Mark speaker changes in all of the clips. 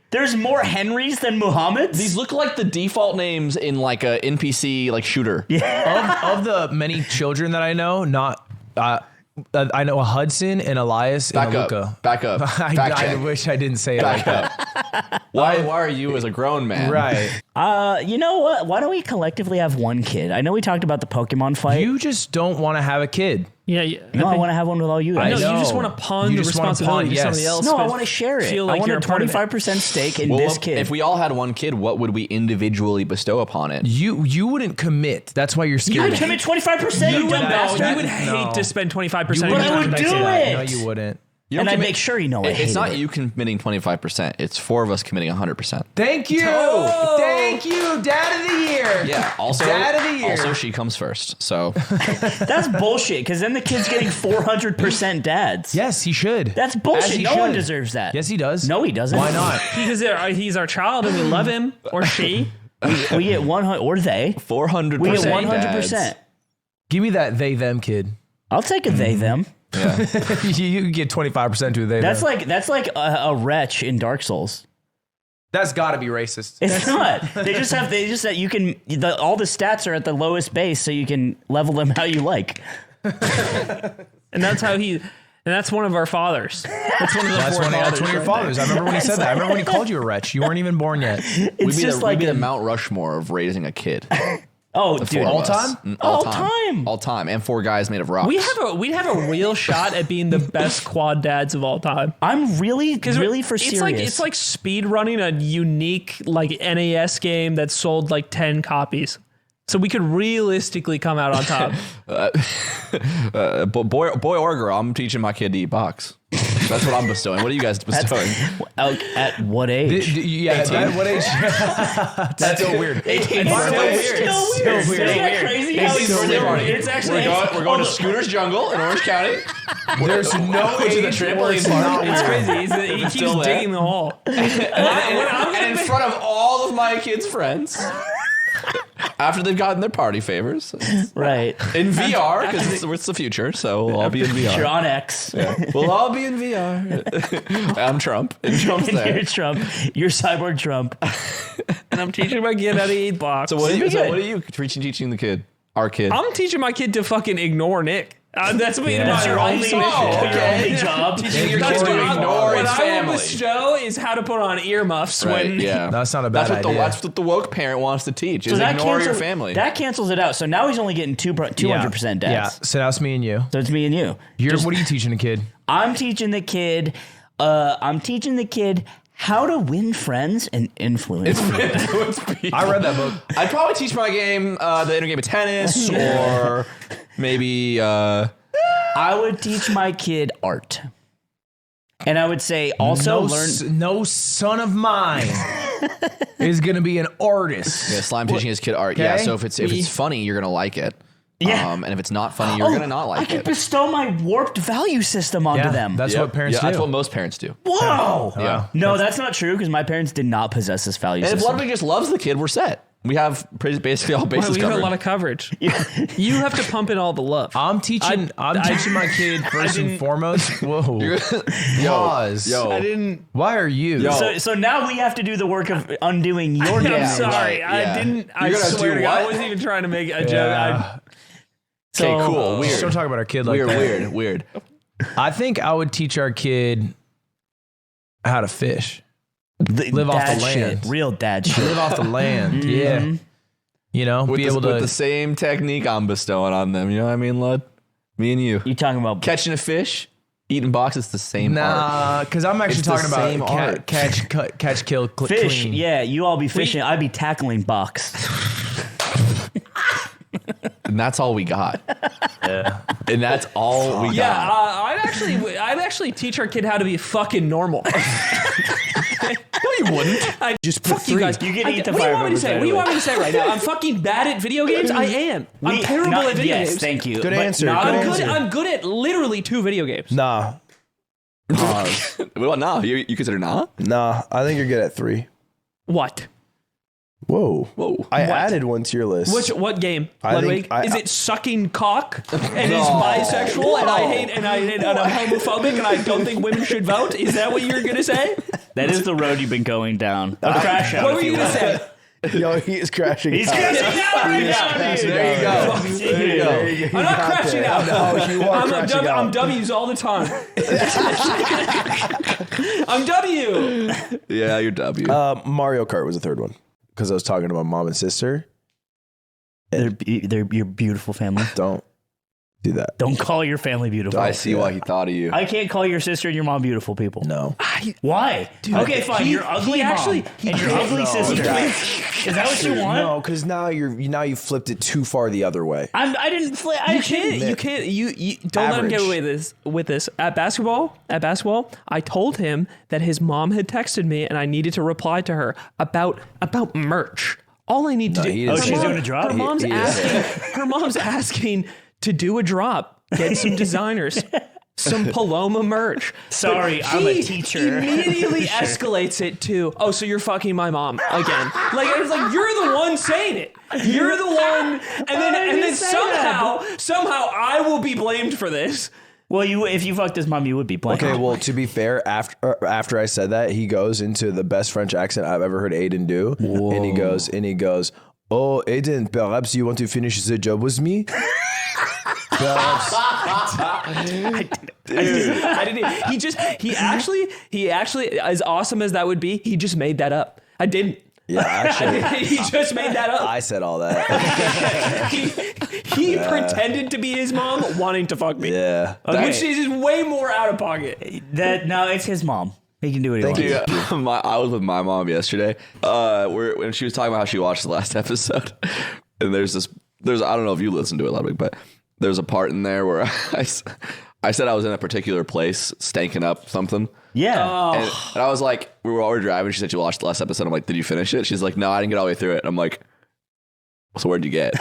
Speaker 1: There's more Henrys than Muhammads?
Speaker 2: These look like the default names in like a NPC like shooter.
Speaker 3: Yeah. Of the many children that I know, I know a Hudson and Elias and Luca.
Speaker 2: Back up.
Speaker 3: I wish I didn't say it like
Speaker 2: that. Why are you as a grown man?
Speaker 3: Right.
Speaker 1: You know what? Why don't we collectively have one kid? I know we talked about the Pokemon fight.
Speaker 3: You just don't want to have a kid.
Speaker 4: Yeah.
Speaker 1: I want to have one with all you guys.
Speaker 4: I know. You just want to pawn the responsibility to somebody else.
Speaker 1: No, I want to share it.
Speaker 4: Feel like
Speaker 1: I want
Speaker 4: you're
Speaker 1: a 25% stake in this kid.
Speaker 2: If we all had one kid, what would we individually bestow upon it?
Speaker 3: You wouldn't commit. That's why you're scared.
Speaker 1: You would commit 25%, you dumb bastard.
Speaker 4: You would hate to spend 25%.
Speaker 1: But I would do it.
Speaker 3: No, you wouldn't.
Speaker 1: And I'd make sure you know I hate
Speaker 2: It's not you committing 25%. It's 4 of us committing 100%.
Speaker 3: Thank you.
Speaker 4: Oh.
Speaker 3: Thank you. Dad of the year.
Speaker 2: Yeah. Also,
Speaker 3: Dad of the year.
Speaker 2: Also, she comes first. So
Speaker 1: that's bullshit. Because then the kid's getting 400% dads.
Speaker 3: Yes, he should.
Speaker 1: That's bullshit. No one deserves that.
Speaker 3: Yes, he does.
Speaker 1: No, he doesn't.
Speaker 3: Why not?
Speaker 4: Because he's our child and we love him, or she.
Speaker 1: We get 100, or they.
Speaker 2: 400%.
Speaker 1: We get 100%.
Speaker 3: Give me that they them kid.
Speaker 1: I'll take a they them.
Speaker 2: Yeah.
Speaker 3: You get 25% to a they.
Speaker 1: That's like a wretch in Dark Souls.
Speaker 3: That's got to be racist.
Speaker 1: It's not. They just that you can all the stats are at the lowest base, so you can level them how you like.
Speaker 4: And that's how he. And that's one of our fathers. That's one of the
Speaker 3: That's one of your fathers. I remember when he said that. I remember when he called you a wretch. You weren't even born yet.
Speaker 2: We'd be the Mount Rushmore of raising a kid.
Speaker 1: Oh, dude.
Speaker 3: All time?
Speaker 1: All time.
Speaker 2: All time. And 4 guys made of rocks.
Speaker 4: We have a real shot at being the best quad dads of all time.
Speaker 1: I'm really for serious.
Speaker 4: It's like speed running a unique like NAS game that sold like 10 copies. So we could realistically come out on top.
Speaker 2: Boy or girl, I'm teaching my kid to eat box. That's what I'm bestowing. What are you guys bestowing?
Speaker 1: At what age?
Speaker 3: At what age? That's so weird.
Speaker 1: It's still weird. Isn't that crazy how he's
Speaker 4: It's actually
Speaker 2: we're going to Scooter's Jungle in Orange County.
Speaker 3: There's no age
Speaker 2: the trampoline park.
Speaker 4: It's crazy. He keeps digging the hole.
Speaker 2: And in front of all of my kids' friends. After they've gotten their party favors.
Speaker 1: Right.
Speaker 2: In VR, because it's the future, so we'll all be in VR.
Speaker 1: You're on X.
Speaker 2: Yeah. We'll all be in VR. I'm Trump. And Trump's there.
Speaker 1: You're Trump. You're Cyborg Trump.
Speaker 4: And I'm teaching my kid how to eat box.
Speaker 2: So what are you teaching the kid? Our kid?
Speaker 4: I'm teaching my kid to fucking ignore Nick. That's what
Speaker 1: That's your only mission. Your only job.
Speaker 2: Teaching your kid to ignore his family.
Speaker 4: What I will bestow is how to put on earmuffs when...
Speaker 2: Yeah.
Speaker 3: That's not a bad idea.
Speaker 2: That's what the woke parent wants to teach, is ignore your family.
Speaker 1: That cancels it out. So now he's only getting 200% dads.
Speaker 3: Yeah, so now it's me and you.
Speaker 1: So it's me and you.
Speaker 3: What are you teaching the kid?
Speaker 1: I'm teaching the kid how to win friends and influence people.
Speaker 3: I read that book.
Speaker 2: I'd probably teach my game the inner game of tennis, or maybe
Speaker 1: I would teach my kid art. And I would say also learn.
Speaker 3: No son of mine is going to be an artist.
Speaker 2: Yeah, Slime teaching his kid art. Okay. Yeah, so if it's funny, you're going to like it.
Speaker 1: Yeah.
Speaker 2: And if it's not funny, you're going to not like it.
Speaker 1: I can bestow my warped value system onto them.
Speaker 3: That's what parents do.
Speaker 2: That's what most parents do.
Speaker 1: Whoa.
Speaker 2: Yeah.
Speaker 1: No, that's not true, because my parents did not possess this value system.
Speaker 2: And if Ludwig just loves the kid, we're set. We have basically all bases
Speaker 4: we
Speaker 2: covered.
Speaker 4: have a lot of coverage. You have to pump in all the love.
Speaker 3: I'm teaching my kid first and foremost. Whoa. Pause.
Speaker 2: Yo.
Speaker 4: I didn't.
Speaker 3: Why are you?
Speaker 1: So now we have to do the work of undoing your dad.
Speaker 4: I'm sorry.
Speaker 2: Right,
Speaker 4: I didn't. I swear to God, I wasn't even trying to make a joke.
Speaker 3: Yeah.
Speaker 2: Okay, cool. Weird.
Speaker 3: Just don't talk about our kid like that.
Speaker 2: Weird.
Speaker 3: I think I would teach our kid how to fish. Live off the land.
Speaker 1: Real dad shit.
Speaker 3: Live off the land. Yeah. You know,
Speaker 2: with
Speaker 3: be able to.
Speaker 2: With the same technique I'm bestowing on them. You know what I mean, Lud? Me and you.
Speaker 1: You talking about
Speaker 2: catching a fish, eating boxes, the same art.
Speaker 3: Nah, because I'm actually talking about catch, kill,
Speaker 1: fish.
Speaker 3: Clean.
Speaker 1: Yeah, you all be fishing. I'd be tackling box.
Speaker 2: And that's all we got.
Speaker 3: Yeah.
Speaker 2: And that's all we got.
Speaker 4: Yeah, I'd actually teach our kid how to be fucking normal.
Speaker 2: No, you wouldn't.
Speaker 3: Just put
Speaker 4: Fuck you guys.
Speaker 1: You can eat the
Speaker 4: What do you
Speaker 1: fire
Speaker 4: want me to say?
Speaker 1: hose
Speaker 4: What do you
Speaker 1: anyway.
Speaker 4: want me to say right now? I'm fucking bad at video games. I am. I'm terrible at video
Speaker 1: yes,
Speaker 4: games.
Speaker 1: thank you.
Speaker 5: Good
Speaker 1: But
Speaker 5: answer.
Speaker 1: not-
Speaker 4: I'm good at literally 2 video games.
Speaker 5: Nah.
Speaker 2: Well, no, you consider nah?
Speaker 5: Nah. I think you're good at 3.
Speaker 4: What?
Speaker 5: Whoa. I added one to your list.
Speaker 4: What game?
Speaker 5: I
Speaker 4: Ludwig?
Speaker 5: think
Speaker 4: Is it sucking cock? And he's bisexual and I'm homophobic and I don't think women should vote? Is that what you're gonna say?
Speaker 1: That is the road you've been going down. A crash out.
Speaker 4: What were you gonna say?
Speaker 5: Yo, he is crashing.
Speaker 1: He's
Speaker 5: out.
Speaker 1: crashing out right now.
Speaker 2: There you go. There you go.
Speaker 4: I'm not crashing out.
Speaker 5: No, you are crashing out.
Speaker 4: I'm W's all the time. I'm W.
Speaker 2: Yeah, you're W.
Speaker 5: Mario Kart was the third one because I was talking to my mom and sister.
Speaker 1: They're your beautiful family.
Speaker 5: Don't do that.
Speaker 1: Don't call your family beautiful.
Speaker 2: I see why he thought of you.
Speaker 1: I can't call your sister and your mom beautiful people.
Speaker 5: No.
Speaker 1: Why? Okay, fine. Your ugly mom and your ugly sister. Is that what you want?
Speaker 5: No, because now you flipped it too far the other way.
Speaker 1: I didn't flip.
Speaker 4: You can't. You don't let him get away with this. At basketball, I told him that his mom had texted me and I needed to reply to her about merch. All I need to do.
Speaker 1: Oh, she's doing a drop?
Speaker 4: Her mom's asking to do a drop. Get some designers. Some Paloma merch.
Speaker 1: Sorry, I'm a teacher.
Speaker 4: Immediately escalates it to, oh, so you're fucking my mom again. Like it's like you're the one saying it. You're the one, and then somehow I will be blamed for this.
Speaker 1: Well, if you fucked his mom, you would be blamed.
Speaker 5: Okay, well, to be fair, after I said that, he goes into the best French accent I've ever heard Aidan do. Whoa. And he goes, oh, Aidan, perhaps you want to finish the job with me? Perhaps.
Speaker 4: I didn't. He actually, as awesome as that would be, he just made that up. I didn't.
Speaker 5: Yeah, actually.
Speaker 4: He just made that up.
Speaker 5: I said all that.
Speaker 4: he pretended to be his mom wanting to fuck me.
Speaker 5: Yeah.
Speaker 1: Okay.
Speaker 4: Which is way more out of pocket.
Speaker 1: No, it's his mom. He can do what he wants.
Speaker 2: Dude, I was with my mom yesterday. When she was talking about how she watched the last episode, and there's I don't know if you listened to it, Ludwig, but there's a part in there where I said I was in a particular place, stanking up something.
Speaker 1: Yeah.
Speaker 2: And I was like, we were already driving. She said she watched the last episode. I'm like, did you finish it? She's like, no, I didn't get all the way through it. I'm like, so where'd you get?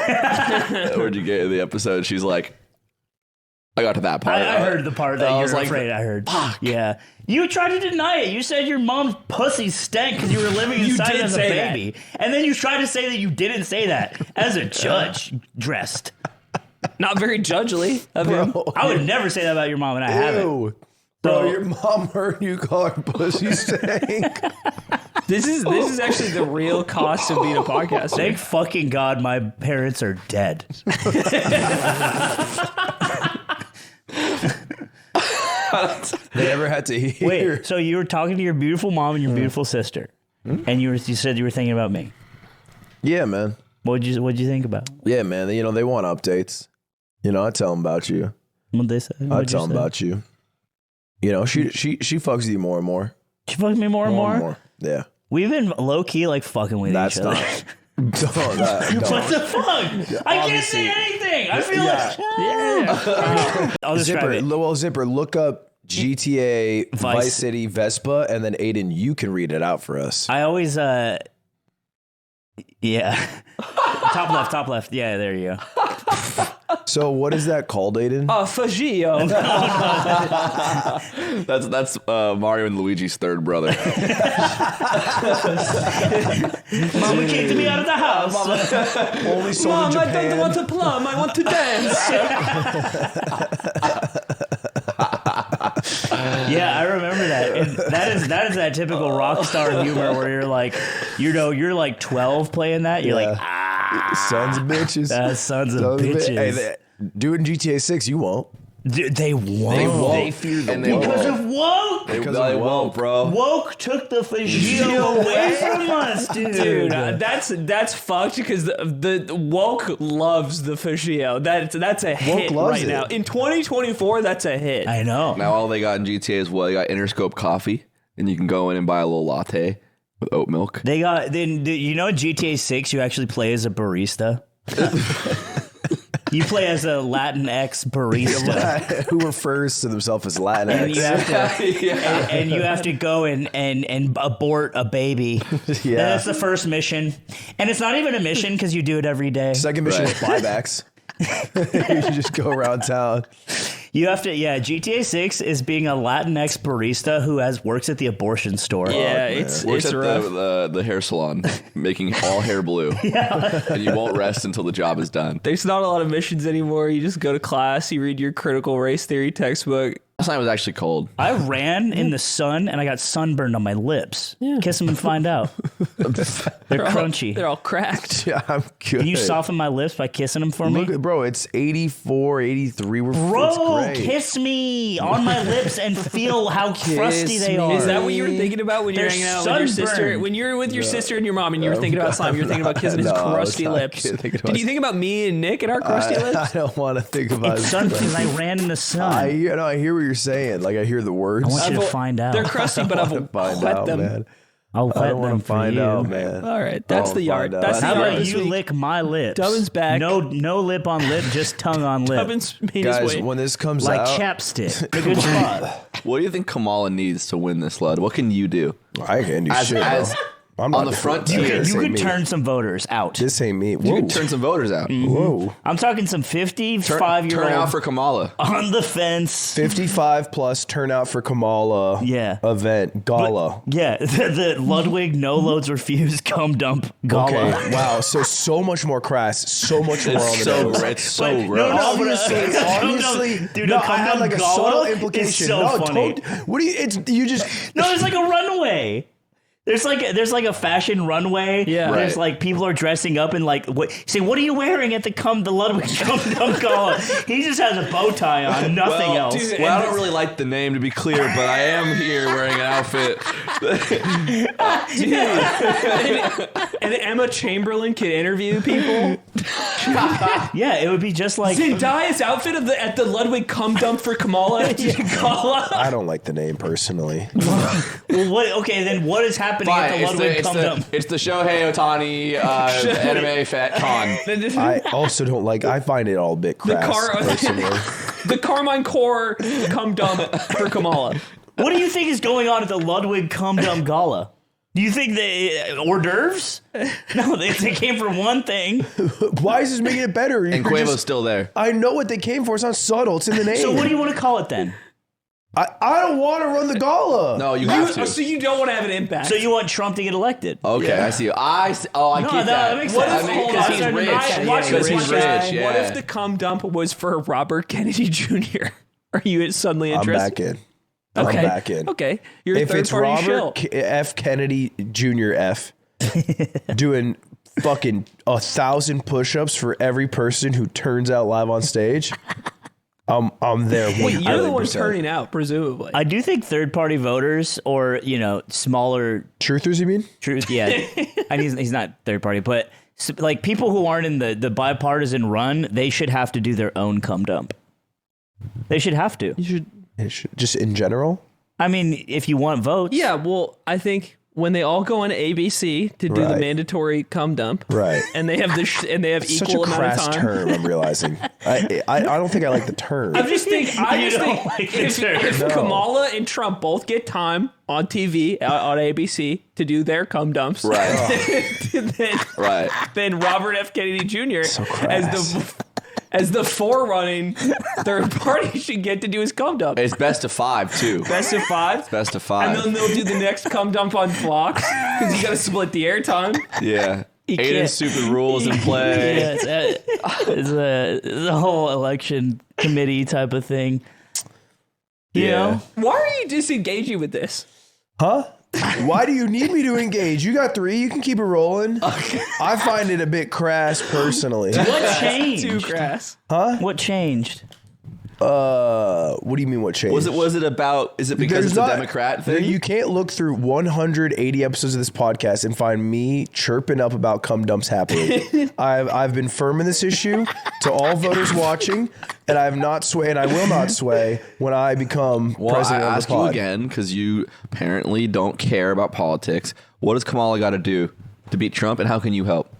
Speaker 2: Where'd you get in the episode? She's like, I got to that part.
Speaker 1: I heard the part that you're afraid I heard. Fuck. Yeah. You tried to deny it. You said your mom's pussy stank because you were living inside as a baby. And then you tried to say that you didn't say that as a judge dressed.
Speaker 4: Not very judgely of him.
Speaker 1: I would never say that about your mom, and I haven't.
Speaker 5: Bro, your mom heard you call her pussy stank.
Speaker 4: This is actually the real cost of being a podcaster.
Speaker 1: Thank fucking God my parents are dead.
Speaker 5: They never had to hear.
Speaker 1: Wait, so you were talking to your beautiful mom and your beautiful sister, and you said you were thinking about me.
Speaker 5: Yeah, man.
Speaker 1: What'd you think about?
Speaker 5: Yeah, man. You know, they want updates. You know, I tell them about you.
Speaker 1: What'd they say?
Speaker 5: I tell them about you. You know, she fucks you more and more.
Speaker 1: She fucks me more and more?
Speaker 5: Yeah.
Speaker 1: We've been low key like fucking with each other.
Speaker 5: Don't.
Speaker 1: What the fuck? I can't say anything. I feel like I'll describe it.
Speaker 5: Zipper, look up GTA Vice City Vespa, and then Aidan, you can read it out for us.
Speaker 1: I always yeah. Top left. Yeah, there you go.
Speaker 5: So what is that called, Aidan?
Speaker 4: Fagio.
Speaker 2: That's Mario and Luigi's third brother.
Speaker 1: Mama kicked me out of the house.
Speaker 5: Only sold
Speaker 4: Mom,
Speaker 5: in Japan.
Speaker 4: I don't want to plum. I want to dance.
Speaker 1: Yeah, I remember that. And that is that typical rock star humor where you're like, you're like 12 playing that. You're like,
Speaker 5: sons of bitches.
Speaker 1: Sons of bitches.
Speaker 5: Hey, do it in GTA 6. You won't.
Speaker 1: Dude, they won't.
Speaker 2: They fear the
Speaker 1: because of woke.
Speaker 2: They won't, bro.
Speaker 1: Woke took the Fagio away from us, dude.
Speaker 4: Dude, that's fucked because the woke loves the Fagio. That's a hit right now. In 2024, that's a hit.
Speaker 1: I know.
Speaker 2: Now all they got in GTA is they got Interscope coffee, and you can go in and buy a little latte with oat milk.
Speaker 1: They got you know GTA 6 you actually play as a barista. You play as a Latinx barista
Speaker 5: Who refers to themselves as Latinx.
Speaker 1: and you have to go and abort a baby.
Speaker 5: Yeah.
Speaker 1: That's the first mission. And it's not even a mission because you do it every day.
Speaker 5: Second mission is buybacks. You just go around town.
Speaker 1: You have to, GTA 6 is being a Latinx barista who works at the abortion store.
Speaker 4: Yeah,
Speaker 2: Works
Speaker 4: it's
Speaker 2: at
Speaker 4: rough.
Speaker 2: the hair salon, making all hair blue. And you won't rest until the job is done.
Speaker 4: There's not a lot of missions anymore. You just go to class, you read your critical race theory textbook,
Speaker 2: Last night was actually cold.
Speaker 1: I ran in the sun and I got sunburned on my lips. Yeah. Kiss them and find out. They're crunchy.
Speaker 4: They're all cracked.
Speaker 5: Yeah, I'm good.
Speaker 1: Can you soften my lips by kissing them for me?
Speaker 5: Look, bro, it's 84, 83.
Speaker 1: Bro, kiss me on my lips and feel how crusty they are.
Speaker 4: Is that what you were thinking about when you're hanging out with your sister? When you're with your sister and your mom and you were thinking about slime, you were thinking about kissing his crusty lips. Did you think about me and Nick and our crusty lips?
Speaker 5: I don't want to think about
Speaker 1: it's sun because I ran in the sun.
Speaker 5: I hear what you're saying. Like, I hear the words.
Speaker 1: I want you to find out.
Speaker 4: They're crusty, but I've wet them.
Speaker 5: Man.
Speaker 1: I'll
Speaker 5: I don't want to find out, man.
Speaker 4: All right, that's the yard. That's the
Speaker 1: How
Speaker 4: yard
Speaker 1: about
Speaker 4: this
Speaker 1: you
Speaker 4: week.
Speaker 1: lick my lips?
Speaker 4: Dubbin's back.
Speaker 1: No lip on lip, just tongue on lip.
Speaker 4: Dubbin's made
Speaker 5: Guys,
Speaker 4: his way.
Speaker 5: when this comes
Speaker 1: Like
Speaker 5: out,
Speaker 1: chapstick. A good spot.
Speaker 2: What do you think Kamala needs to win this, Lud? What can you do?
Speaker 5: I can't do shit. I'm
Speaker 2: on the frontier.
Speaker 1: You could turn some voters out.
Speaker 5: This ain't me.
Speaker 2: You
Speaker 5: Whoa.
Speaker 2: can turn some voters out.
Speaker 5: Whoa.
Speaker 1: I'm talking some 55-year-old.
Speaker 2: Turn out for Kamala.
Speaker 1: On the fence.
Speaker 5: 55 plus turnout for Kamala event gala.
Speaker 1: The Ludwig no loads refused cum dump gala.
Speaker 5: Okay, wow. So much more crass. So much more on the nose.
Speaker 2: It's so
Speaker 1: But-
Speaker 2: rough.
Speaker 5: Obviously,
Speaker 1: dude,
Speaker 5: no,
Speaker 1: a
Speaker 5: I
Speaker 1: cum
Speaker 5: had
Speaker 1: dump
Speaker 5: like a
Speaker 1: gala
Speaker 5: subtle
Speaker 1: is
Speaker 5: implication.
Speaker 1: so
Speaker 5: No,
Speaker 1: funny.
Speaker 5: what do you just
Speaker 1: No, there's like a runway. There's like a fashion runway.
Speaker 4: Yeah.
Speaker 1: Where there's
Speaker 2: Right.
Speaker 1: like people are dressing up and like what are you wearing at the Ludwig cum dump gala? He just has a bow tie on, nothing else.
Speaker 4: dude,
Speaker 2: Well, I don't really like the name, to be clear, but I am here wearing an outfit.
Speaker 4: And Emma Chamberlain could interview people.
Speaker 1: Yeah, it would be just like
Speaker 4: Zendaya's outfit at the Ludwig cum dump for Kamala gala.
Speaker 5: I don't like the name personally.
Speaker 1: Okay, then what is happening at the Ludwig cum dump?
Speaker 2: It's the Shohei Ohtani anime fat con.
Speaker 5: I also don't like. I find it all a bit crass personally.
Speaker 4: The Carmine Core cum dump for Kamala.
Speaker 1: What do you think is going on at the Ludwig cum dump gala? Do you think they hors d'oeuvres? No, they came for one thing.
Speaker 5: Why is this making it better?
Speaker 2: And Quavo's still there.
Speaker 5: I know what they came for. It's not subtle. It's in the name.
Speaker 1: So what do you want to call it then?
Speaker 5: I don't want to run the gala.
Speaker 2: No, you have to.
Speaker 4: So you don't want to have an impact.
Speaker 1: So you want Trump to get elected?
Speaker 2: Okay,
Speaker 5: Yeah.
Speaker 2: I see. I get that.
Speaker 1: That makes sense.
Speaker 2: Because he's rich. Because he's rich. Yeah.
Speaker 4: What if the cum dump was for Robert Kennedy Jr.? Are you suddenly
Speaker 5: I'm
Speaker 4: interested?
Speaker 5: back in.
Speaker 4: Okay.
Speaker 5: I'm back in.
Speaker 4: Okay. You're a
Speaker 5: If
Speaker 4: third
Speaker 5: it's
Speaker 4: party shill.
Speaker 5: Robert F. Kennedy Jr. F. doing fucking 1,000 push-ups for every person who turns out live on stage, I'm there.
Speaker 4: Wait, you're the one
Speaker 5: 100%.
Speaker 4: turning out, presumably.
Speaker 1: I do think third-party voters or, smaller
Speaker 5: Truthers, you mean?
Speaker 1: truth, yeah. And he's not third-party, but like people who aren't in the bipartisan run, they should have to do their own cum dump. They should have to.
Speaker 5: Just in general?
Speaker 1: I mean, if you want votes.
Speaker 4: Yeah, well, I think when they all go on ABC to do the
Speaker 5: Right.
Speaker 4: mandatory cum dump,
Speaker 5: Right.
Speaker 4: and they have
Speaker 5: Such
Speaker 4: equal
Speaker 5: a
Speaker 4: amount of
Speaker 5: crass
Speaker 4: time.
Speaker 5: term, I'm realizing. I don't think I like the term.
Speaker 4: I just think
Speaker 1: like the term.
Speaker 4: if
Speaker 5: No.
Speaker 4: Kamala and Trump both get time on TV on ABC to do their cum dumps,
Speaker 2: Right. Right.
Speaker 4: then Robert F. Kennedy Jr.
Speaker 5: crass.
Speaker 4: as the forerunning third party should get to do his cum dump.
Speaker 2: It's best of 5 too.
Speaker 4: Best of 5.
Speaker 2: Best of
Speaker 4: And
Speaker 2: 5.
Speaker 4: then they'll do the next cum dump on Fox because you got to split the airtime.
Speaker 2: Yeah.
Speaker 1: can't-
Speaker 2: Aidan's stupid rules in play.
Speaker 1: Yeah, it's a whole election committee type of thing. You know?
Speaker 4: Why are you disengaging with this?
Speaker 5: Huh? Why do you need me to engage? You got 3. You can keep it rolling. I find it a bit crass personally.
Speaker 1: What changed?
Speaker 4: Too crass.
Speaker 1: What changed?
Speaker 5: What do you mean what changed?
Speaker 2: Was it about, is it because it's a Democrat thing?
Speaker 5: You can't look through 180 episodes of this podcast and find me chirping up about cum dumps happening. I've been firm in this issue to all voters watching, and I have not swayed, and I will not sway when I become
Speaker 2: Well, I
Speaker 5: president of
Speaker 2: ask
Speaker 5: the
Speaker 2: you
Speaker 5: pod.
Speaker 2: again, because you apparently don't care about politics. What does Kamala got to do to beat Trump, and how can you help?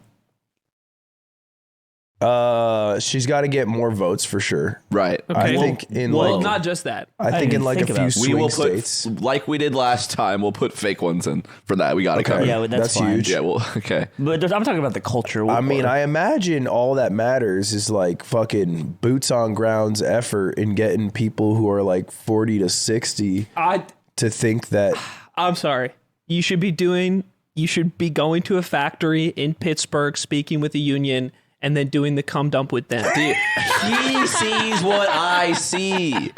Speaker 5: She's got to get more votes for sure.
Speaker 2: Right.
Speaker 5: I
Speaker 4: Okay.
Speaker 5: think in
Speaker 4: Well,
Speaker 5: like
Speaker 4: not just that.
Speaker 5: I think
Speaker 1: didn't
Speaker 5: in like
Speaker 1: think
Speaker 5: a
Speaker 1: about
Speaker 5: few
Speaker 1: it.
Speaker 2: We will
Speaker 5: swing
Speaker 2: put,
Speaker 5: states.
Speaker 2: like we did last time, we'll put fake ones in for that. We got to cover.
Speaker 1: Yeah, that's fine.
Speaker 5: huge.
Speaker 2: Yeah, well, okay.
Speaker 1: But I'm talking about the culture.
Speaker 5: I mean,
Speaker 1: war.
Speaker 5: I imagine all that matters is like fucking boots on grounds effort in getting people who are like 40 to 60 to think that
Speaker 4: I'm sorry. You should be going to a factory in Pittsburgh, speaking with the union and then doing the cum dump with them.
Speaker 2: He sees what I see.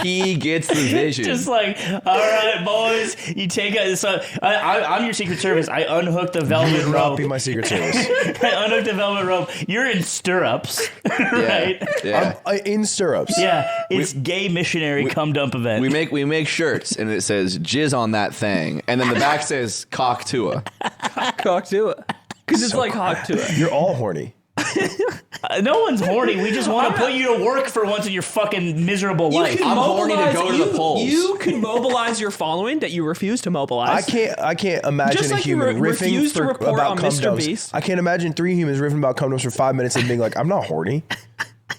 Speaker 2: He gets the vision.
Speaker 1: Just like, all right, boys, you take it. So I'm your Secret Service. I unhook the velvet rope.
Speaker 5: Be my Secret Service.
Speaker 1: I unhook the velvet rope. You're in stirrups, right?
Speaker 2: Yeah.
Speaker 5: I'm in stirrups.
Speaker 1: Yeah, it's gay missionary cum dump event.
Speaker 2: We make shirts and it says jizz on that thing, and then the back says cock tua.
Speaker 4: Cock to it. Because it's like hawk to it.
Speaker 5: You're all horny.
Speaker 1: No one's horny. We just want to put you to work for once in your fucking miserable life.
Speaker 2: I'm horny to go to the polls.
Speaker 4: You can mobilize your following that you refuse to mobilize.
Speaker 5: I can't imagine
Speaker 4: Just
Speaker 5: a
Speaker 4: like you
Speaker 5: human riffing
Speaker 4: refuse to report
Speaker 5: about
Speaker 4: on
Speaker 5: cum
Speaker 4: Mr.
Speaker 5: dumps.
Speaker 4: Beast.
Speaker 5: I can't imagine 3 humans riffing about cum dumps for 5 minutes and being like, I'm not horny.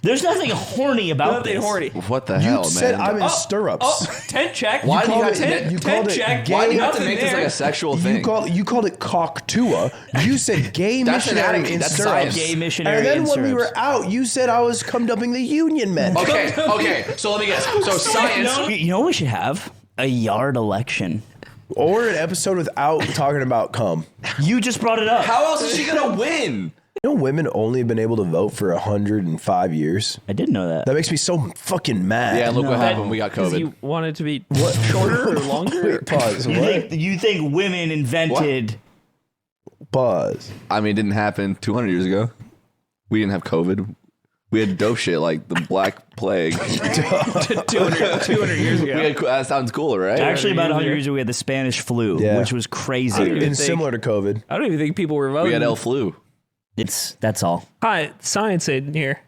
Speaker 1: There's nothing horny about
Speaker 4: Nothing
Speaker 1: this.
Speaker 4: horny.
Speaker 2: What the
Speaker 5: You
Speaker 2: hell,
Speaker 5: said
Speaker 2: man?
Speaker 5: I'm in stirrups.
Speaker 4: Oh, tent check.
Speaker 2: Why do you have to-
Speaker 4: tent,
Speaker 5: you
Speaker 4: tent
Speaker 5: called it
Speaker 4: check?
Speaker 5: gay-
Speaker 2: Why do you have to
Speaker 4: Nothing
Speaker 2: make this
Speaker 4: there.
Speaker 2: like a sexual thing?
Speaker 5: You called it cocktua. You said gay
Speaker 2: That's
Speaker 5: missionary
Speaker 2: anatomy.
Speaker 5: in
Speaker 2: That's
Speaker 5: stirrups.
Speaker 2: science.
Speaker 1: Gay missionary
Speaker 5: And then
Speaker 1: in
Speaker 5: when we
Speaker 1: stirrups.
Speaker 5: were out, you said I was cum dumping the union men.
Speaker 2: Okay. So let me guess. So science.
Speaker 1: You know what we should have? A yard election.
Speaker 5: Or an episode without talking about cum.
Speaker 1: You just brought it up.
Speaker 2: How else is she gonna win?
Speaker 5: You know, women only been able to vote for 105 years.
Speaker 1: I didn't know that.
Speaker 5: That makes me so fucking mad.
Speaker 2: Yeah, and look what happened. We got
Speaker 4: Because
Speaker 2: COVID.
Speaker 4: you want it to be shorter or longer?
Speaker 5: Wait, pause.
Speaker 1: You think women invented?
Speaker 5: Pause.
Speaker 2: I mean, it didn't happen 200 years ago. We didn't have COVID. We had dope shit like the Black Plague.
Speaker 4: 200 years ago.
Speaker 2: That sounds cooler, right?
Speaker 1: Actually, about 100 years ago, we had the Spanish flu,
Speaker 5: Yeah.
Speaker 1: which was crazy.
Speaker 5: And similar to COVID.
Speaker 4: I don't even think people were voting.
Speaker 2: We had El Flu.
Speaker 1: That's all.
Speaker 4: Hi, Science Aiden here.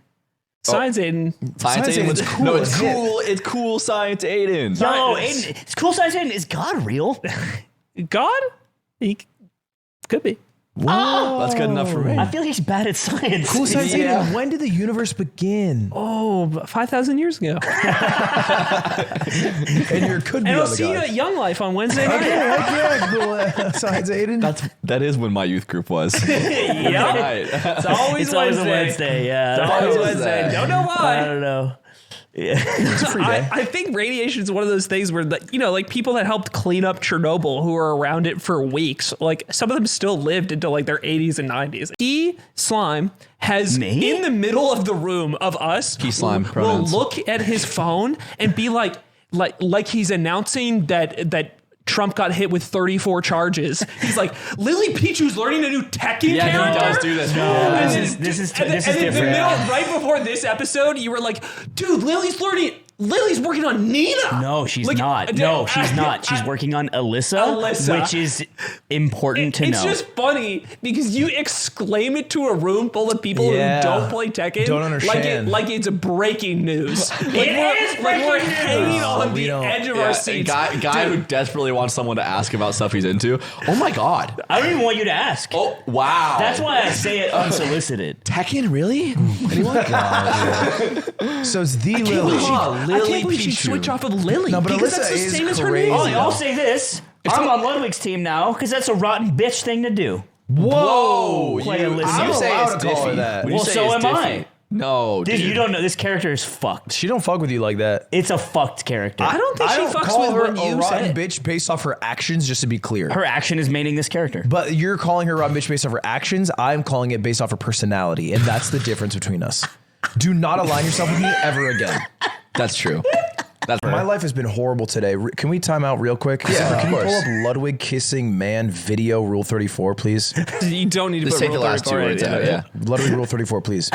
Speaker 4: Science Aiden.
Speaker 2: Science Aiden was
Speaker 5: cool.
Speaker 2: No, it's
Speaker 5: Hit.
Speaker 2: cool. It's cool Science Aiden.
Speaker 1: Yo, Aiden, it's cool science. Aiden, is God real?
Speaker 4: God? He could be.
Speaker 2: Oh, that's good enough for me.
Speaker 1: I feel like he's bad at science.
Speaker 5: Cool science.
Speaker 4: Yeah.
Speaker 5: When did the universe begin?
Speaker 4: Oh, 5,000 years ago.
Speaker 5: And you could be
Speaker 4: And
Speaker 5: on
Speaker 4: I'll
Speaker 5: the
Speaker 4: see you
Speaker 5: gods.
Speaker 4: at Young Life on Wednesday night.
Speaker 5: Yeah, cool. Science Aiden.
Speaker 2: That is when my youth group was.
Speaker 4: Yep.
Speaker 2: Right.
Speaker 4: It's always
Speaker 1: It's always a
Speaker 4: Wednesday.
Speaker 1: Wednesday, yeah.
Speaker 4: It's always
Speaker 2: How is
Speaker 4: Wednesday.
Speaker 2: that?
Speaker 4: Don't know
Speaker 1: I
Speaker 4: why.
Speaker 1: don't know.
Speaker 4: I think radiation is one of those things where, like people that helped clean up Chernobyl who were around it for weeks, like some of them still lived until like their 80s and 90s. Slime has
Speaker 1: Me?
Speaker 4: in the middle of the room of us.
Speaker 2: Slime
Speaker 4: will
Speaker 2: pronouns.
Speaker 4: look at his phone and be like he's announcing that Trump got hit with 34 charges. He's like, lilypichu's learning a new Tekken character.
Speaker 2: he does do this.
Speaker 4: And
Speaker 1: This is
Speaker 4: and then in the
Speaker 1: different.
Speaker 4: middle, right before this episode, you were like, dude, Lily's working on Nina.
Speaker 1: No, she's
Speaker 4: Like,
Speaker 1: not. No, she's not. She's working on Alyssa, which is important to know.
Speaker 4: It's just funny because you exclaim it to a room full of people
Speaker 5: Yeah.
Speaker 4: who don't play Tekken.
Speaker 5: Don't understand.
Speaker 4: Like it's breaking news. We're hanging on the edge of our seats.
Speaker 2: Guy who desperately wants someone to ask about stuff he's into. Oh my god.
Speaker 1: I don't even want you to ask.
Speaker 2: Oh wow.
Speaker 1: That's why I say it unsolicited.
Speaker 2: Tekken, really?
Speaker 5: So it's the Lily.
Speaker 4: I can't believe she switched off of Lily.
Speaker 5: No, but
Speaker 4: because
Speaker 5: Alyssa
Speaker 4: that's the
Speaker 5: is
Speaker 4: same as her
Speaker 5: crazy.
Speaker 4: name.
Speaker 1: I'll say this. I'm on Ludwig's team now because that's a rotten bitch thing to do.
Speaker 2: Whoa.
Speaker 1: Play Alyssa.
Speaker 2: You
Speaker 1: I'm
Speaker 2: say
Speaker 5: allowed
Speaker 2: it's
Speaker 5: to call her
Speaker 2: diffy.
Speaker 5: that.
Speaker 2: When you
Speaker 1: Well,
Speaker 2: say
Speaker 1: so
Speaker 2: it's
Speaker 1: am
Speaker 2: diffy.
Speaker 1: I.
Speaker 2: No,
Speaker 1: Dude,
Speaker 2: dude.
Speaker 1: you don't know. This character is fucked.
Speaker 5: She don't fuck with you like that.
Speaker 1: It's a fucked character.
Speaker 4: I don't think
Speaker 5: I
Speaker 4: she
Speaker 5: don't
Speaker 4: fucks
Speaker 5: call
Speaker 4: with
Speaker 5: her
Speaker 4: what
Speaker 5: a
Speaker 4: you
Speaker 5: rotten
Speaker 4: said.
Speaker 5: bitch based off her actions, just to be clear.
Speaker 1: Her action is maining this character.
Speaker 5: But you're calling her a rotten bitch based off her actions. I'm calling it based off her personality, and that's the difference between us. Do not align yourself with me ever again.
Speaker 2: That's true. That's
Speaker 5: My life has been horrible today. Can we time out real quick?
Speaker 2: Yeah,
Speaker 5: Can
Speaker 2: of
Speaker 5: you pull
Speaker 2: course.
Speaker 5: up Ludwig kissing man video rule 34, please?
Speaker 4: You don't need to
Speaker 2: Just
Speaker 4: put
Speaker 2: take the
Speaker 4: Rule
Speaker 2: last 2
Speaker 4: 34
Speaker 2: words
Speaker 4: in
Speaker 2: out,
Speaker 4: it.
Speaker 2: yeah.
Speaker 5: Ludwig rule 34, please.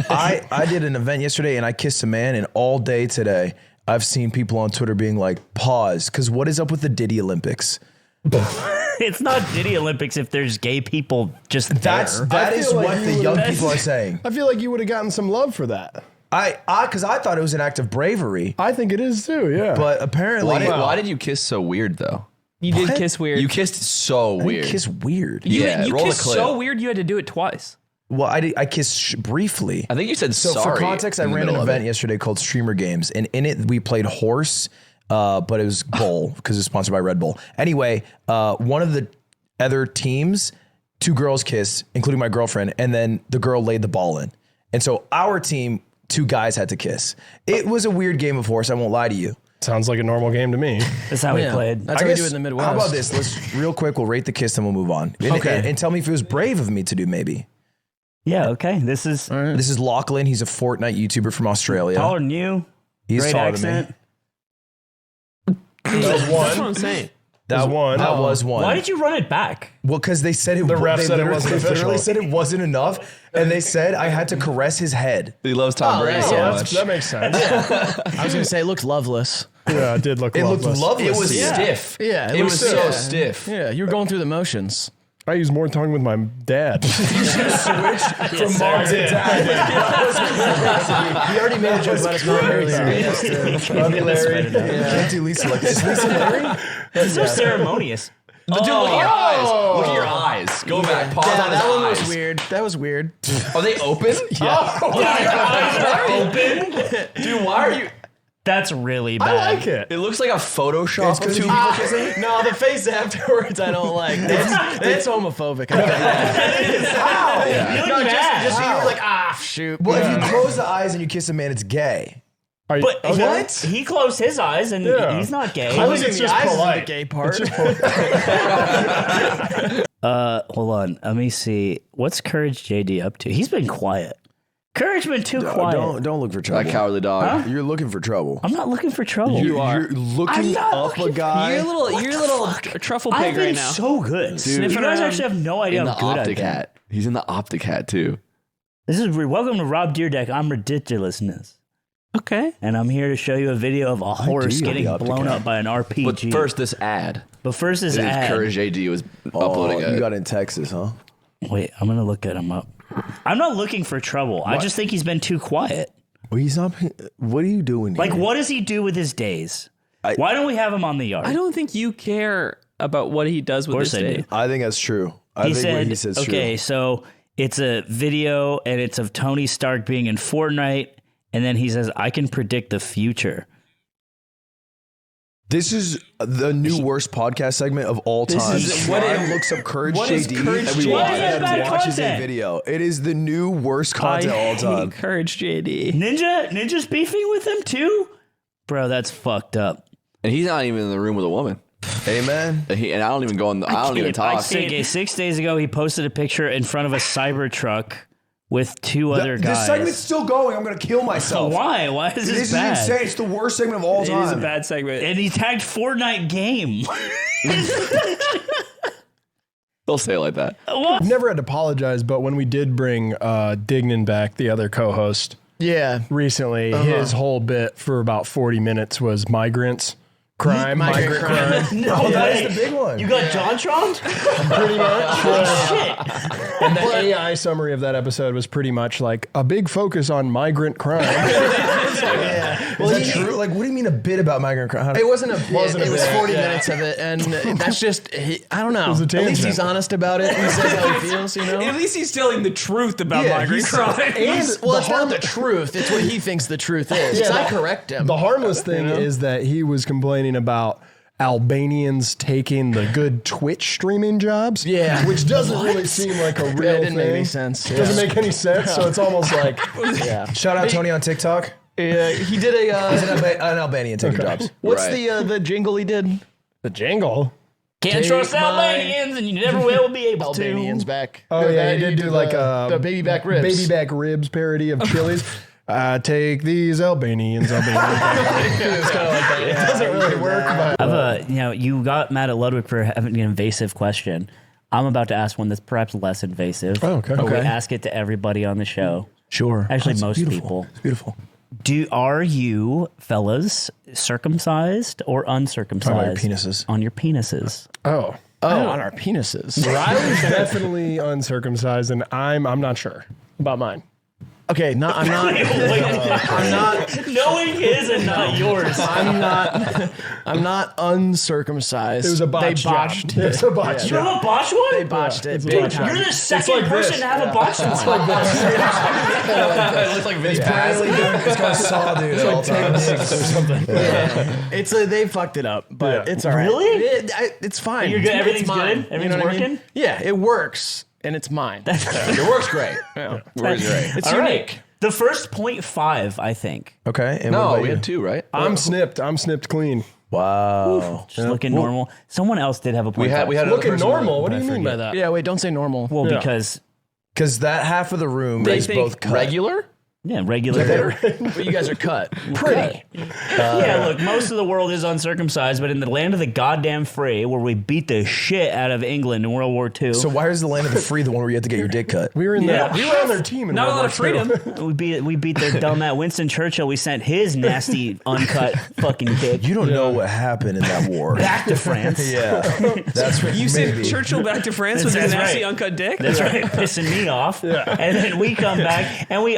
Speaker 5: I did an event yesterday and I kissed a man, and all day today I've seen people on Twitter being like, pause, because what is up with the Diddy Olympics?
Speaker 1: It's not Diddy Olympics if there's gay people just
Speaker 5: That
Speaker 6: I
Speaker 5: is
Speaker 6: feel like
Speaker 5: what
Speaker 6: you
Speaker 5: the
Speaker 6: would-
Speaker 5: young people are saying.
Speaker 6: I feel like you would have gotten some love for that.
Speaker 5: Because I thought it was an act of bravery,
Speaker 6: I think it is too, yeah.
Speaker 5: but apparently
Speaker 2: why did you kiss so weird though?
Speaker 4: You did kiss weird.
Speaker 2: You kissed so
Speaker 5: I didn't
Speaker 2: weird.
Speaker 5: kiss weird.
Speaker 2: Yeah,
Speaker 4: you
Speaker 2: roll
Speaker 4: kissed
Speaker 2: the clip.
Speaker 4: so weird you had to do it twice.
Speaker 5: Well, I kissed briefly.
Speaker 2: I think you said
Speaker 5: So
Speaker 2: sorry.
Speaker 5: for context, I
Speaker 2: in the
Speaker 5: ran an
Speaker 2: middle of
Speaker 5: event
Speaker 2: it.
Speaker 5: yesterday called Streamer Games, and in it we played horse, but it was Bull because it's sponsored by Red Bull. Anyway, one of the other teams, 2 girls kissed, including my girlfriend, and then the girl laid the ball in. And so our team, 2 guys had to kiss. It was a weird game of horse, I won't lie to you.
Speaker 6: Sounds like a normal game to me.
Speaker 1: That's how we played.
Speaker 4: That's
Speaker 5: I
Speaker 4: how we
Speaker 5: guess-
Speaker 4: do it in the Midwest.
Speaker 5: How about this? Let's real quick, we'll rate the kiss and we'll move on. And,
Speaker 1: Okay.
Speaker 5: and tell me if it was brave of me to do maybe.
Speaker 1: Yeah, okay. This is
Speaker 5: This is Lachlan. He's a Fortnite YouTuber from Australia.
Speaker 1: taller than you.
Speaker 5: He's
Speaker 1: Great
Speaker 5: taller
Speaker 1: accent.
Speaker 5: than me.
Speaker 4: That's what I'm saying.
Speaker 5: That was one.
Speaker 1: Why did you run it back?
Speaker 5: Well, because they said
Speaker 6: The ref said it wasn't
Speaker 5: They literally
Speaker 6: official.
Speaker 5: said it wasn't enough, and they said I had to caress his head.
Speaker 2: He loves Tom Brady so much.
Speaker 6: That makes sense.
Speaker 7: I was gonna say it looked loveless.
Speaker 6: Yeah, it did look
Speaker 5: It
Speaker 6: loveless.
Speaker 5: looked loveless.
Speaker 2: It was
Speaker 5: to you.
Speaker 2: stiff.
Speaker 7: Yeah,
Speaker 2: It was so
Speaker 7: yeah.
Speaker 2: stiff.
Speaker 7: Yeah, you were going through the motions.
Speaker 6: I use more tongue with my dad.
Speaker 5: From mom to dad.
Speaker 7: He already made a joke about his mom earlier.
Speaker 5: Love you, Larry. Can't do Lisa like this. Lisa Larry?
Speaker 1: It's so ceremonious.
Speaker 2: Dude, look at your eyes. Look at your eyes. Go back. Pause on his
Speaker 7: That one
Speaker 2: eyes.
Speaker 7: was weird. That was weird.
Speaker 2: Are they open?
Speaker 1: Your eyes are open.
Speaker 2: Dude, why are you...
Speaker 1: That's really bad.
Speaker 6: I like it.
Speaker 2: It looks like a Photoshop of two people kissing.
Speaker 7: No, the face afterwards I don't like. It's homophobic. I get that.
Speaker 1: You look
Speaker 7: No,
Speaker 1: bad.
Speaker 7: just you were like, shoot.
Speaker 5: Well, if you close the eyes and you kiss a man, it's gay.
Speaker 6: Are you,
Speaker 1: But
Speaker 6: okay.
Speaker 1: he closed his eyes and
Speaker 6: Yeah.
Speaker 1: he's not gay.
Speaker 6: I think it's
Speaker 7: the
Speaker 6: just
Speaker 7: eyes is the
Speaker 6: polite.
Speaker 7: gay part.
Speaker 6: It's just polite.
Speaker 1: Hold on. Let me see. What's Couragejd up to? He's been quiet. Courage been too quiet.
Speaker 5: Don't look for trouble.
Speaker 2: That cowardly dog.
Speaker 5: You're looking for trouble.
Speaker 1: I'm not looking for trouble.
Speaker 5: You're looking
Speaker 1: not
Speaker 5: up
Speaker 1: looking
Speaker 5: a guy.
Speaker 4: You're a little truffle
Speaker 1: I've
Speaker 4: pig
Speaker 1: been
Speaker 4: right now.
Speaker 1: so good. You
Speaker 4: Sniffing
Speaker 1: guys
Speaker 4: around.
Speaker 1: actually have no idea
Speaker 2: In the
Speaker 1: how good I've
Speaker 2: Optic
Speaker 1: been.
Speaker 2: hat. He's in the Optic hat, too.
Speaker 1: This is welcome to Rob Deerdeck. I'm ridiculousness,
Speaker 4: Okay.
Speaker 1: and I'm here to show you a video of a horse
Speaker 5: do
Speaker 1: getting
Speaker 5: the Optic
Speaker 1: blown
Speaker 5: hat.
Speaker 1: up by an RPG.
Speaker 2: But first, this ad.
Speaker 1: this ad.
Speaker 2: couragejd was uploading
Speaker 5: you
Speaker 2: it.
Speaker 5: got in Texas, huh?
Speaker 1: Wait, I'm gonna look at him up. I'm not looking for trouble. I just think he's been too quiet.
Speaker 5: Well, he's not. What are you doing here?
Speaker 1: Like, what does he do with his days? Why don't we have him on the yard?
Speaker 4: I don't think you care about what he does with his
Speaker 1: I
Speaker 4: day.
Speaker 1: do.
Speaker 5: I think that's true. I
Speaker 1: He
Speaker 5: think
Speaker 1: said,
Speaker 5: what he says
Speaker 1: okay,
Speaker 5: true.
Speaker 1: so it's a video and it's of Tony Stark being in Fortnite, and then he says, I can predict the future.
Speaker 5: This is the new worst podcast segment of all time. Ryan looks up Courage
Speaker 4: what is
Speaker 5: JD
Speaker 4: Courage
Speaker 5: and we
Speaker 4: JD?
Speaker 5: watch
Speaker 1: Why is that
Speaker 5: and
Speaker 1: bad
Speaker 5: watches a
Speaker 1: content?
Speaker 5: video. It is the new worst
Speaker 4: I
Speaker 5: content of all time.
Speaker 4: hate Couragejd.
Speaker 1: Ninja's beefing with him too? Bro, that's fucked up.
Speaker 2: And he's not even in the room with a woman.
Speaker 5: Amen.
Speaker 2: And I don't even go in the... I don't even talk.
Speaker 1: Okay, 6 days ago, he posted a picture in front of a Cybertruck with two other guys.
Speaker 5: This segment's still going. I'm going to kill myself.
Speaker 1: Why? Why is this
Speaker 5: This is
Speaker 1: bad?
Speaker 5: insane. It's the worst segment of all
Speaker 4: It
Speaker 5: time.
Speaker 4: is a bad segment.
Speaker 1: And he tagged Fortnite game.
Speaker 2: They'll say it like that.
Speaker 6: I've never had to apologize, but when we did bring Dignan back, the other co-host,
Speaker 7: Yeah.
Speaker 6: recently, his whole bit for about 40 minutes was migrants. Crime, migrant crime.
Speaker 1: No,
Speaker 5: that is the big one.
Speaker 1: You got JonTron?
Speaker 6: Pretty much.
Speaker 1: Shit.
Speaker 6: And the AI summary of that episode was pretty much like a big focus on migrant crime.
Speaker 5: Well, is that true? Like, what do you mean a bit about migrant crime?
Speaker 7: It wasn't a bit.
Speaker 6: Wasn't a
Speaker 7: It was
Speaker 6: bit,
Speaker 7: 40
Speaker 6: yeah.
Speaker 7: minutes of it, and that's just. I don't know.
Speaker 6: was a
Speaker 7: At least
Speaker 6: tangent.
Speaker 7: he's honest about it. He says how he feels. You know.
Speaker 4: At least he's telling the truth about
Speaker 7: Yeah,
Speaker 4: migrant
Speaker 7: he's-
Speaker 4: crime.
Speaker 7: Well, it's not the truth. It's what he thinks the truth is. 'Cause I correct him.
Speaker 6: The harmless thing is that he was complaining about Albanians taking the good Twitch streaming jobs.
Speaker 7: Yeah.
Speaker 6: Which doesn't really seem like a real
Speaker 7: That didn't
Speaker 6: thing.
Speaker 7: make any sense.
Speaker 6: Doesn't make any sense. So it's almost like
Speaker 7: Yeah.
Speaker 5: Shout out Tony on TikTok.
Speaker 7: He did a.
Speaker 5: He's an Albanian taking jobs.
Speaker 7: What's
Speaker 2: Right.
Speaker 7: the jingle he did?
Speaker 6: the jangle.
Speaker 1: Can't
Speaker 7: Take
Speaker 1: trust
Speaker 7: my
Speaker 1: Albanians, and you never will be able
Speaker 7: Albanians
Speaker 1: to.
Speaker 7: back.
Speaker 6: Oh yeah, he did do like a
Speaker 7: the baby back ribs.
Speaker 6: baby back ribs parody of Chili's. Take these Albanians.
Speaker 7: It's kind of like that. It doesn't really work, but
Speaker 1: I've you got mad at Ludwig for having an invasive question. I'm about to ask one that's perhaps less invasive.
Speaker 6: Oh, okay.
Speaker 1: But we
Speaker 6: Okay.
Speaker 1: ask it to everybody on the show.
Speaker 5: Sure.
Speaker 1: Actually,
Speaker 5: That's
Speaker 1: most
Speaker 5: beautiful.
Speaker 1: people.
Speaker 5: It's beautiful.
Speaker 1: Are you fellas circumcised or uncircumcised?
Speaker 5: Talking about your penises.
Speaker 1: On your penises.
Speaker 6: Oh,
Speaker 7: on our penises.
Speaker 6: Riley's definitely uncircumcised, and I'm not sure about mine.
Speaker 7: Okay, I'm not. I'm not.
Speaker 1: Knowing his and not yours.
Speaker 7: I'm not uncircumcised.
Speaker 6: It was a botched
Speaker 7: They botched
Speaker 6: job. It's a botched
Speaker 1: You
Speaker 6: job.
Speaker 1: have a botched one?
Speaker 7: They botched it.
Speaker 1: Dude,
Speaker 7: Big
Speaker 1: you're
Speaker 7: time.
Speaker 1: the second
Speaker 6: like
Speaker 1: person
Speaker 6: this.
Speaker 1: to have a botched one.
Speaker 2: It looks like Vince Paz.
Speaker 5: It's called Saw Dude at all times.
Speaker 7: It's they fucked it up, but
Speaker 6: Yeah.
Speaker 7: it's all right.
Speaker 1: Really?
Speaker 7: It's fine.
Speaker 1: You're good?
Speaker 7: It's
Speaker 1: Everything's
Speaker 7: mine.
Speaker 1: good?
Speaker 7: You know
Speaker 1: Everything's
Speaker 7: what I mean?
Speaker 1: working?
Speaker 7: Yeah, it works, and it's mine.
Speaker 2: It works great. Works great.
Speaker 7: It's
Speaker 1: All
Speaker 7: unique.
Speaker 1: right. The first 0.5, I think.
Speaker 5: Okay. And what
Speaker 2: No,
Speaker 5: about
Speaker 2: we
Speaker 5: you?
Speaker 2: had two, right?
Speaker 6: I'm snipped clean.
Speaker 5: Wow.
Speaker 1: Just looking normal. Someone else did have a 0.5.
Speaker 2: We had another
Speaker 6: Looking
Speaker 2: person
Speaker 6: normal.
Speaker 2: on.
Speaker 6: What do you mean by that?
Speaker 7: Yeah, wait, don't say normal.
Speaker 1: Well,
Speaker 6: Yeah.
Speaker 1: because
Speaker 5: Because that half of the room
Speaker 4: They
Speaker 5: is
Speaker 4: think
Speaker 5: both cut.
Speaker 7: Regular?
Speaker 1: Yeah, regular.
Speaker 7: But you guys are cut.
Speaker 5: Pretty.
Speaker 1: Yeah, look, most of the world is uncircumcised, but in the land of the goddamn free, where we beat the shit out of England in World War II,
Speaker 5: So why is the land of the free the one where you have to get your dick cut?
Speaker 6: We were we were on their team. In
Speaker 4: Not a
Speaker 6: World
Speaker 4: lot of
Speaker 6: War II.
Speaker 4: freedom.
Speaker 1: we beat their dumb at Winston Churchill. We sent his nasty uncut fucking dick
Speaker 5: You don't know what happened in that war.
Speaker 1: back to France.
Speaker 5: Yeah, that's what
Speaker 4: You sent Churchill back to France with his
Speaker 1: That's
Speaker 4: nasty
Speaker 1: right.
Speaker 4: uncut dick?
Speaker 1: That's right, pissing me off. And then we come back and we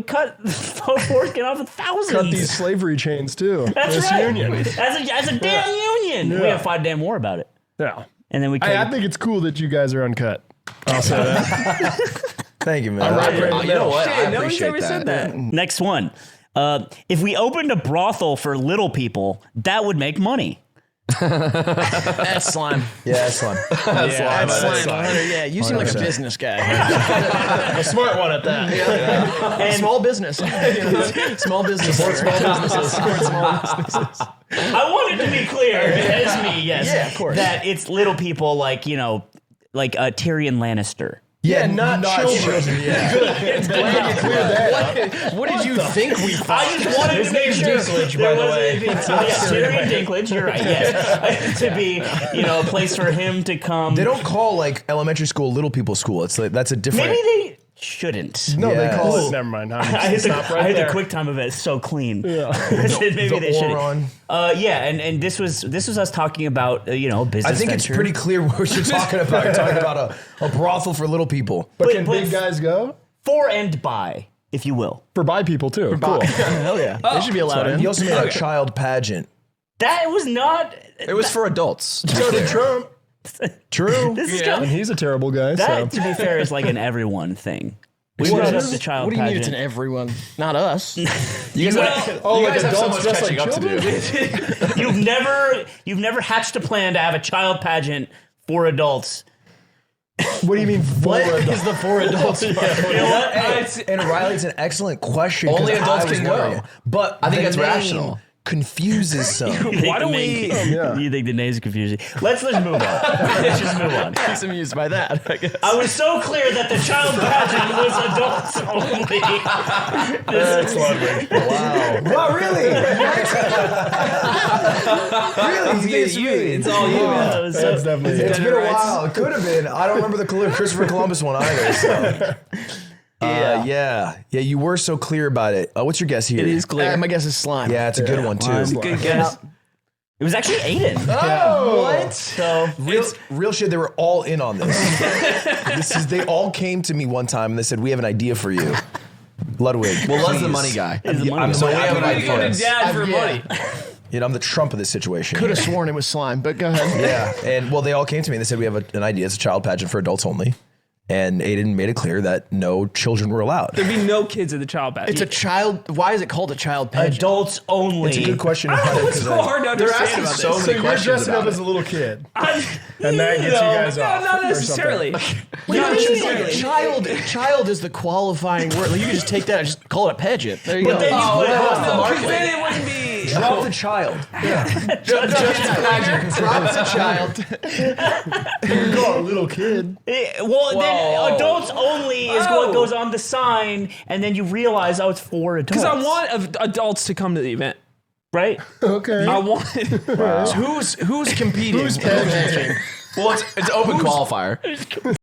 Speaker 1: cut foreskin off of thousands.
Speaker 6: Cut these slavery chains too.
Speaker 1: That's
Speaker 6: This
Speaker 1: right.
Speaker 6: union.
Speaker 1: As a damn union. We
Speaker 6: Yeah.
Speaker 1: have fought damn war about it.
Speaker 6: Yeah.
Speaker 1: And then we
Speaker 6: I think it's cool that you guys are uncut. I'll say that.
Speaker 5: Thank you, man.
Speaker 2: You know what? I
Speaker 4: Shit, no one's
Speaker 2: appreciate
Speaker 4: ever said that.
Speaker 1: Next one. If we opened a brothel for little people, that would make money.
Speaker 7: That's slime.
Speaker 5: Yeah, that's fine.
Speaker 7: That's slime. Yeah, you seem like a
Speaker 5: 100%.
Speaker 7: business guy. A smart one at that.
Speaker 1: And
Speaker 7: Small business. Small business. Support small businesses. Support small businesses.
Speaker 1: I want it to be clear, as me, yes,
Speaker 7: Yeah, of course.
Speaker 1: that it's little people like, like Tyrion Lannister.
Speaker 5: Yeah,
Speaker 6: not children.
Speaker 5: Yeah.
Speaker 6: Glad you cleared that up.
Speaker 7: What did you think we thought?
Speaker 1: I just wanted to make sure
Speaker 6: Dinklage,
Speaker 1: there
Speaker 6: by the
Speaker 1: was
Speaker 6: way.
Speaker 1: Tyrion Dinklage, you're right, yes. To be, a place for him to come.
Speaker 5: They don't call like elementary school little people school. It's like that's a different.
Speaker 1: Maybe they shouldn't.
Speaker 6: No,
Speaker 5: Yeah.
Speaker 6: they call
Speaker 1: Ooh.
Speaker 6: it. Never mind.
Speaker 1: I hit
Speaker 6: Stop right
Speaker 1: the
Speaker 6: there.
Speaker 1: quick time of it. It's so clean.
Speaker 6: Yeah.
Speaker 1: Maybe
Speaker 5: the
Speaker 1: they shouldn't.
Speaker 5: Oron.
Speaker 1: And this was us talking about business.
Speaker 5: I think it's
Speaker 1: venture.
Speaker 5: pretty clear what you're talking about. You're talking about a brothel for little people.
Speaker 6: But
Speaker 1: But-
Speaker 6: can
Speaker 1: but-
Speaker 6: big guys go?
Speaker 1: for and by, if you will.
Speaker 6: For bi people too. Cool.
Speaker 7: Hell yeah. They should be allowed in.
Speaker 5: He also made a child pageant.
Speaker 1: That was not.
Speaker 2: It was for adults.
Speaker 6: So did Trump. True.
Speaker 1: This is
Speaker 7: Yeah.
Speaker 6: And he's a terrible guy.
Speaker 1: that,
Speaker 6: So.
Speaker 1: to be fair, is like an everyone thing. We
Speaker 6: What
Speaker 1: brought up
Speaker 6: is?
Speaker 1: the child
Speaker 7: What do you mean it's
Speaker 1: pageant.
Speaker 7: an everyone? Not us.
Speaker 2: You guys,
Speaker 6: Oh,
Speaker 2: you
Speaker 6: like
Speaker 2: guys have so
Speaker 6: adults
Speaker 2: much
Speaker 6: dressed
Speaker 2: catching
Speaker 6: like
Speaker 2: up to do.
Speaker 1: You've never hatched a plan to have a child pageant for adults.
Speaker 6: What do you mean?
Speaker 7: What is the for adults?
Speaker 1: You know what?
Speaker 5: And Riley, it's an excellent question. 'cause
Speaker 2: Only adults
Speaker 5: I was
Speaker 2: can go.
Speaker 5: wondering. But
Speaker 2: I think
Speaker 5: the
Speaker 2: that's
Speaker 5: name
Speaker 2: rational.
Speaker 5: Confuses some.
Speaker 1: Why don't we?
Speaker 6: Yeah.
Speaker 1: You think the name's confusing? Let's move on. Let's just move on.
Speaker 7: He's amused by that, I guess.
Speaker 1: I was so clear that the child pageant was adults only.
Speaker 6: That's Ludwig.
Speaker 5: Wow. Wow, really? Really?
Speaker 7: It's all you, man.
Speaker 1: That was
Speaker 6: That's
Speaker 1: so-
Speaker 6: definitely
Speaker 5: It's
Speaker 6: it.
Speaker 5: been a while. It could have been. I don't remember the Christopher Columbus one either. So. Yeah. You were so clear about it. What's your guess here?
Speaker 7: It is clear. My guess is slime.
Speaker 5: Yeah, it's a good one too.
Speaker 1: That's a good guess. It was actually Aidan.
Speaker 5: What?
Speaker 1: So
Speaker 5: Real shit. They were all in on this. They all came to me one time and they said, "We have an idea for you, Ludwig."
Speaker 2: Well, Lud's the
Speaker 5: please."
Speaker 2: money guy.
Speaker 1: He's the money
Speaker 5: I'm
Speaker 1: guy.
Speaker 5: so
Speaker 2: we have an idea for us.
Speaker 4: Dad for
Speaker 7: Yeah.
Speaker 4: money.
Speaker 5: I'm the Trump of this situation.
Speaker 7: Could have sworn it was slime, but go ahead.
Speaker 5: Yeah, and well, they all came to me and they said, "We have an idea. It's a child pageant for adults only." And Aidan made it clear that no children were allowed.
Speaker 4: There'd be no kids at the child pageant.
Speaker 7: It's a child. Why is it called a child pageant?
Speaker 1: Adults only.
Speaker 5: It's a good question. About it,
Speaker 4: It's
Speaker 5: 'cause
Speaker 4: so hard to
Speaker 2: They're
Speaker 4: understand
Speaker 2: asking
Speaker 4: about
Speaker 2: so
Speaker 4: this.
Speaker 6: So
Speaker 2: many
Speaker 6: you're
Speaker 2: questions
Speaker 6: dressing up
Speaker 2: about
Speaker 6: as a little kid.
Speaker 1: And
Speaker 6: that gets you guys
Speaker 4: No,
Speaker 6: off.
Speaker 4: not
Speaker 6: or
Speaker 4: necessarily. Not necessarily.
Speaker 7: Child is the qualifying word. Like, you can just take that and just call it a pageant. There you go.
Speaker 1: then you put
Speaker 4: No, because then it wouldn't be.
Speaker 5: Drop the child.
Speaker 7: Drop the child.
Speaker 6: You call it a little kid.
Speaker 1: Then adults only is what goes on the sign, and then you realize, it's for adults.
Speaker 4: Because I want adults to come to the event.
Speaker 1: right?
Speaker 6: Okay.
Speaker 4: I want.
Speaker 7: Who's competing?
Speaker 6: Who's pageanting?
Speaker 2: Well, it's open qualifier.